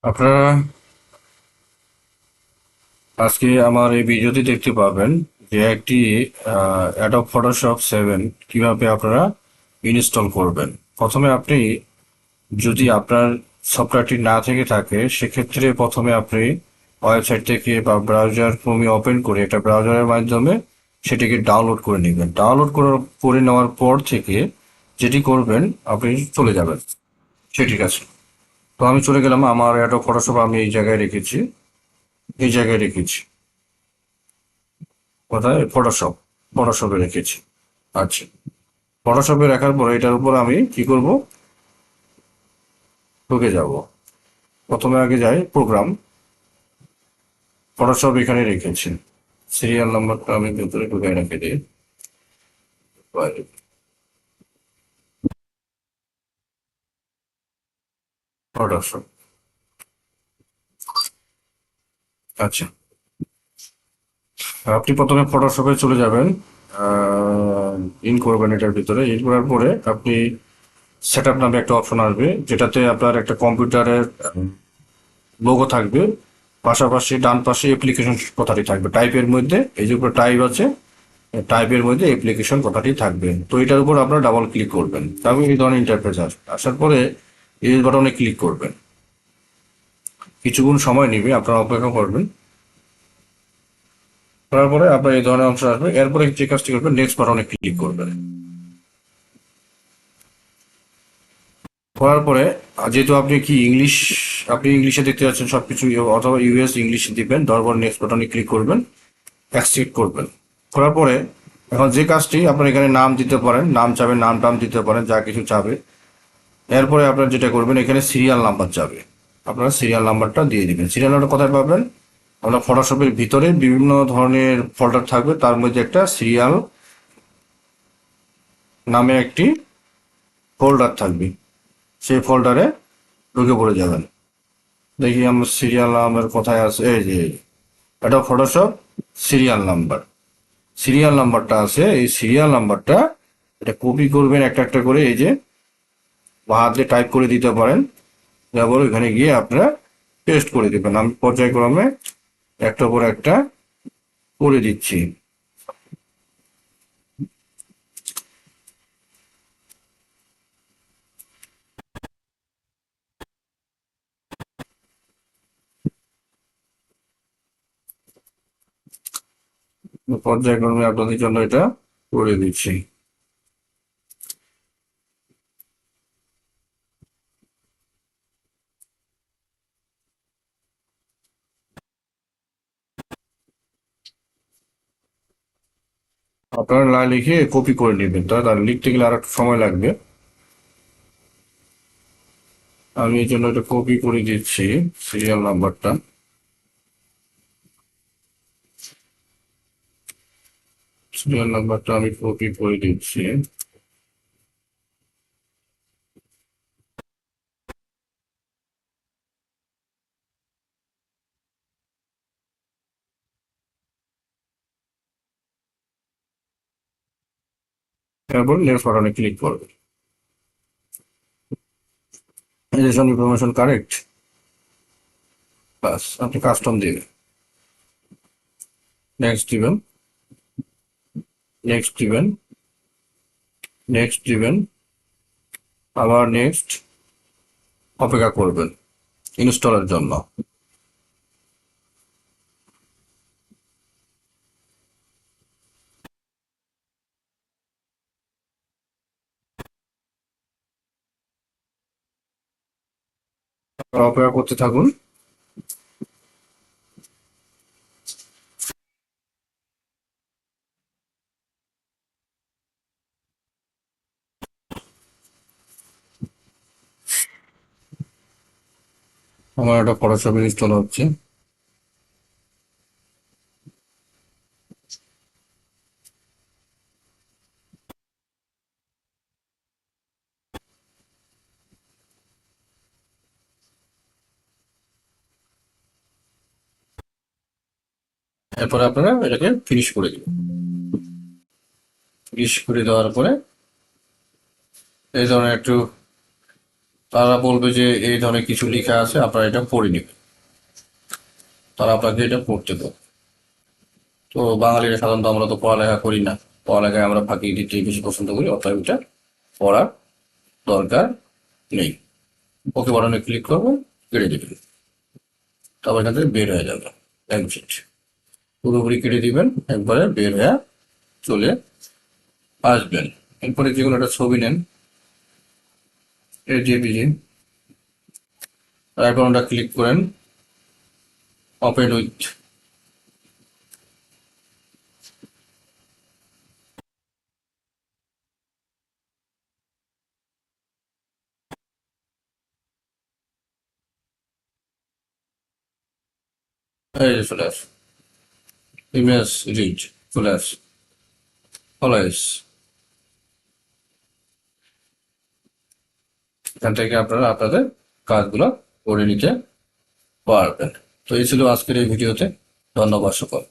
আপনারা আজকে আমার এই ভিডিওতে দেখতে পাবেন যে একটি অ্যাডোব ফটোশপ 7 কিভাবে আপনারা ইনস্টল করবেন। প্রথমে আপনি যদি আপনার সফটওয়্যারটি না থেকে থাকে সেক্ষেত্রে প্রথমে আপনি ওয়েবসাইট থেকে বা ব্রাউজার ক্রোমে ওপেন করে একটা ব্রাউজারের মাধ্যমে সেটিকে ডাউনলোড করে নেবেন। ডাউনলোড করে নেওয়ার পর থেকে যেটি করবেন আপনি চলে যাবেন সেটির কাছে। তো আমি চলে গেলাম, আমার অ্যাডোব ফটোশপ আমি এই জায়গায় রেখেছি, এই জায়গায় রেখেছি কোথায়, ফটোশপে রেখেছি। আচ্ছা, ফটোশপে রাখার পরে এটার উপর আমি কি করব, ঢুকে যাব। প্রথমে আগে যাই প্রোগ্রাম, ফটোশপ এখানে রেখেছি। সিরিয়াল নাম্বারটা আমি ভেতরে ঢুকে রেখে দিই। ফটোশপ, আচ্ছা, আপনি প্রথমে ফটোশপে চলে যাবেন, ইন করবেন। এটার ভিতরে ইন করার পরে আপনি সেট আপ নামে একটা অপশন আসবে, যেটাতে আপনার একটা কম্পিউটারের লোগো থাকবে, পাশাপাশি ডান পাশে অ্যাপ্লিকেশন কথাটি থাকবে। টাইপের মধ্যে এই যে উপরে টাইপ আছে, টাইপের মধ্যে অ্যাপ্লিকেশন কথাটি থাকবে। তো এটার উপর আপনারা ডাবল ক্লিক করবেন, তারপর এই ধরনের ইন্টারফেস আসবে। আসার পরে এই বাটনে ক্লিক করবেন। কিছুক্ষণ সময় নেবে, আপনারা অপেক্ষা করবেন। করার পরে আপনার এই ধরনের অংশ আসবে। এরপরে যে কাজটি করবেন, নেক্সট বাটনে ক্লিক করবেন। করার পরে যেহেতু আপনি কি ইংলিশ, আপনি ইংলিশে দেখতে যাচ্ছেন সবকিছু, অথবা ইউএস ইংলিশ দিবেন। তারপর নেক্সট বাটনে ক্লিক করবেন, অ্যাকসেপ্ট করবেন। করার পরে এখন যে কাজটি আপনার এখানে নাম দিতে পারেন, নাম চাবে, নাম টাম দিতে পারেন, যা কিছু চাবে। এরপরে আপনারা যেটা করবেন, এখানে সিরিয়াল নাম্বার যাবে, আপনারা সিরিয়াল নাম্বারটা দিয়ে দিবেন। সিরিয়াল নাম্বার কোথায় পাবেন? আপনার ফটোশপের ভিতরে বিভিন্ন ধরনের ফোল্ডার থাকবে, তার মধ্যে একটা সিরিয়াল নামে একটি ফোল্ডার থাকবে, সেই ফোল্ডারে ঢুকে পড়ে যাবেন। দেখি আমার সিরিয়াল নাম্বার কোথায় আছে, এই যে এটা ফটোশপ সিরিয়াল নাম্বার। সিরিয়াল নাম্বারটা আছে, এই সিরিয়াল নাম্বারটা এটা কপি করবেন একটা একটা করে, এই যে বা হাত দিয়ে টাইপ করে দিতে পারেন। তারপর এখানে গিয়ে আপনারা পেস্ট করে দেবেন। আমি পর্যায়ক্রমে একটার পর একটা করে দিচ্ছি। পর্যায়ক্রমে আপনাদের জন্য এটা করে দিচ্ছি। আপনারা না লিখে কপি করে নেবেন, তার লিখতে গেলে আর একটু সময় লাগবে। আমি এই জন্য এটা কপি করে দিচ্ছি, সিরিয়াল নাম্বারটা। সিরিয়াল নাম্বারটা আমি কপি করে দিচ্ছি। তারপর নেক্সট বাটনে ক্লিক করবেন। এডিশন ইনফরমেশন কারেক্ট, বাস আপনি কাস্টম দিবেন। নেক্সট দিবেন, নেক্সট দিবেন, নেক্সট দিবেন, আবার নেক্সট। অপেক্ষা করবেন ইনস্টলের জন্য। অপেক্ষা করতে থাকুন। আমার একটা ফটোশপ ইনস্টল হচ্ছে। এরপরে আপনারা এটাকে ফিনিশ করে দিবেন। ফিনিশ করে দেওয়ার পরে এই ধরনের একটু তারা বলবে যে এই ধরনের কিছু লেখা আছে, আপনারা এটা পড়ে নেবেন। তারা আপনাকে এটা পড়তে দেবে। তো বাঙালিরা সাধারণত আমরা তো পড়ালেখা করি না, পড়ালেখায় আমরা ফাঁকি দিতে বেশি পছন্দ করি, অতএব এটা পড়ার দরকার নেই। ওকে বাটনে ক্লিক করবো, কেটে দেবেন। তারপর এখান থেকে বের হয়ে যাবে। এক্সিট পুরোপুরি কেটে দিবেন, একবারে বের হয়ে চলে আসবেন। এরপরে যে কোনো একটা ছবি নেন, এই জেপিজি, আইকনটা ক্লিক করেন, ওপেন উইথ। এই যে চলে আসে, ইমেজ রিড চলে আসে, ফলোইস। এখান থেকে আপনারা আপনাদের কাজগুলো করে নিতে পারবেন। তো এই ছিল আজকের এই ভিডিওতে। ধন্যবাদ সকল।